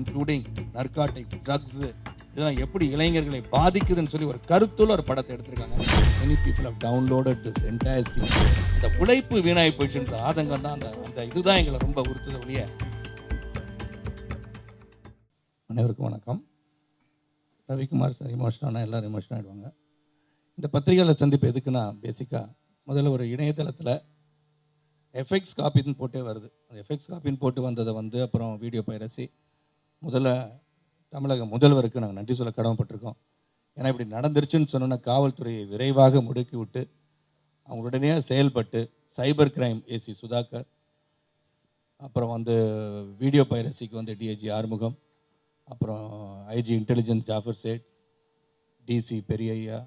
Including narcotics, drugs இதெல்லாம் எப்படி இளைஞர்களை பாதிக்குதுன்னு சொல்லி ஒரு கருத்துள்ள ஒரு படத்தை எடுத்திருக்காங்க. many people have downloaded this entire scene. இந்த உழைப்பு வீணாகி போயிடுச்சுன்ற ஆதங்கம் தான் அந்த இதுதான் எங்களை ரொம்ப உறுத்துத ஒழிய. அனைவருக்கும் வணக்கம். ரவிக்குமார் சார் இமோஷனாக எல்லாரும் இமோஷன் ஆகிடுவாங்க. இந்த பத்திரிகையில் சந்திப்பு எதுக்குன்னா, பேசிக்காக முதல்ல ஒரு இணையதளத்தில் எஃபெக்ட்ஸ் காப்பின்னு போட்டே வருது. அந்த எஃபெக்ட்ஸ் காப்பின்னு போட்டு வந்ததை அப்புறம் வீடியோ பைரசி முதல்ல தமிழக முதல்வருக்கு நாங்கள் நன்றி சொல்ல கடமைப்பட்டிருக்கோம். ஏன்னா இப்படி நடந்துருச்சுன்னு சொன்னோன்னா காவல்துறையை விரைவாக முடுக்கி விட்டு அவங்களுடனே செயல்பட்டு சைபர் கிரைம் ஏசி சுதாகர், அப்புறம் வீடியோ பைரசிக்கு டிஐஜி ஆறுமுகம், அப்புறம் IG intelligence Jaffar Sait, DC Periyaiya,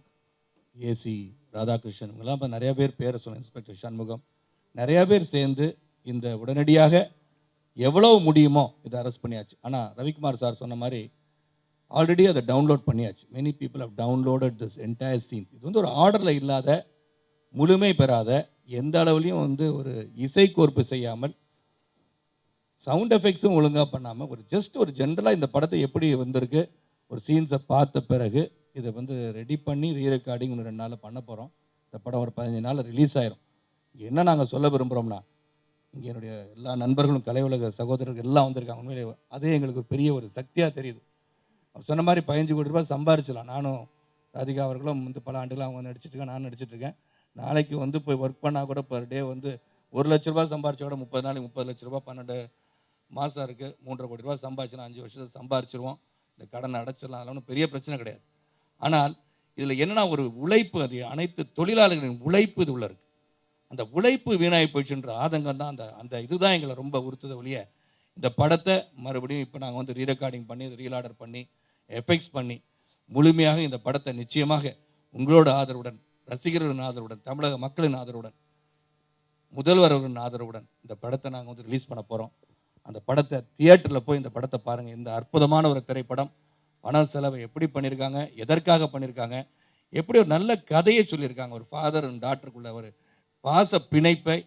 AC Radhakrishnan, இவங்கெல்லாம் இப்போ நிறையா பேர் பேரை சொன்ன, இன்ஸ்பெக்டர் சண்முகம், நிறையா பேர் சேர்ந்து இந்த உடனடியாக எவ்வளவு முடியுமோ இதை அரெஸ்ட் பண்ணியாச்சு. ஆனால் ரவிக்குமார் சார் சொன்ன மாதிரி ஆல்ரெடி அதை டவுன்லோட் பண்ணியாச்சு. Many people have downloaded this entire scenes. இது ஒரு ஆர்டரில் இல்லாத, முழுமை பெறாத, எந்த அளவுலையும் ஒரு இசைக்கோர்ப்பு செய்யாமல், சவுண்ட் எஃபெக்ட்ஸும் ஒழுங்காக பண்ணாமல், ஒரு ஜென்ரலாக இந்த படத்தை எப்படி வந்திருக்கு ஒரு சீன்ஸை பார்த்த பிறகு இதை ரெடி பண்ணி ரீரெக்கார்டிங் 2 நாளில் பண்ண போகிறோம். இந்த படம் ஒரு 15 நாளில் ரிலீஸ் ஆயிரும். என்ன நாங்கள் சொல்ல விரும்புகிறோம்னா, இங்கே என்னுடைய எல்லா நண்பர்களும், கலை உலக சகோதரர்கள் எல்லாம் வந்திருக்காங்க. உண்மையிலே அதே எங்களுக்கு ஒரு பெரிய ஒரு சக்தியாக தெரியுது. அவர் சொன்ன மாதிரி 15 கோடி ரூபாய் சம்பாரிச்சிடலாம். நானும் ராதிகா அவர்களும் பல ஆண்டுகள் அவங்க நடிச்சிட்ருக்கேன், நான் நடிச்சிட்ருக்கேன். நாளைக்கு போய் ஒர்க் பண்ணால் கூட பர் டே 1 லட்ச ரூபா சம்பாரிச்சா கூட 30 நாளைக்கு 30 லட்ச ரூபா, 12 மாதம் இருக்குது, 3.5 கோடி ரூபா சம்பாரிச்சுனா 5 வருஷத்தை சம்பாரிச்சிருவோம். இந்த கடனை அடைச்சிடலாம், அதெல்லாம் ஒன்றும் பெரிய பிரச்சனை கிடையாது. ஆனால் இதில் என்னென்னா ஒரு உழைப்பு, அது அனைத்து தொழிலாளர்களின் உழைப்பு இது உள்ள இருக்குது. அந்த உழைப்பு வீணாகி போயிடுச்சுன்ற ஆதங்கம் தான் அந்த இதுதான் எங்களை ரொம்ப உறுத்துத ஒழிய. இந்த படத்தை மறுபடியும் இப்போ நாங்கள் ரீரெக்கார்டிங் பண்ணி, ரீலார்டர் பண்ணி, எஃபெக்ட்ஸ் பண்ணி, முழுமையாக இந்த படத்தை நிச்சயமாக உங்களோட ஆதரவுடன், ரசிகர்களின் ஆதரவுடன், தமிழக மக்களின் ஆதரவுடன், முதல்வர் அவர்களின் ஆதரவுடன் இந்த படத்தை நாங்கள் ரிலீஸ் பண்ண போகிறோம். அந்த படத்தை தியேட்டரில் போய் இந்த படத்தை பாருங்கள். இந்த அற்புதமான ஒரு திரைப்படம். பண செலவை எப்படி பண்ணியிருக்காங்க, எதற்காக பண்ணியிருக்காங்க, எப்படி ஒரு நல்ல கதையை சொல்லியிருக்காங்க. ஒரு ஃபாதர் அண்ட் டாட்டருக்குள்ள ஒரு பாச பிணைப்பை,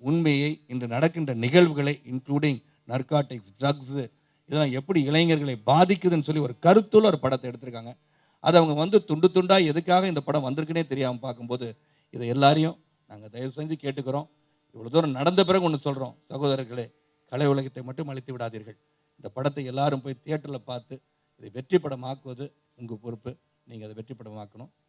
உண்மையை, இன்று நடக்கின்ற நிகழ்வுகளை, இன்க்ளூடிங் நர்காட்டிக்ஸ், ட்ரக்ஸு இதெல்லாம் எப்படி இளைஞர்களை பாதிக்குதுன்னு சொல்லி ஒரு கருத்துள்ள ஒரு படத்தை எடுத்திருக்காங்க. அதை அவங்க துண்டு துண்டாக எதுக்காக இந்த படம் வந்திருக்குன்னே தெரியாமல் பார்க்கும்போது இதை எல்லாரையும் நாங்கள் தயவு செஞ்சு கேட்டுக்கிறோம். இவ்வளோ தூரம் நடந்த பிறகு ஒன்று சொல்கிறோம், சகோதரர்களே, கலை உலகத்தை மட்டும் அழித்து விடாதீர்கள். இந்த படத்தை எல்லாரும் போய் தியேட்டரில் பார்த்து இதை வெற்றி படமாக்குவது உங்கள் பொறுப்பு. நீங்கள் அதை வெற்றி படமாக்கணும்.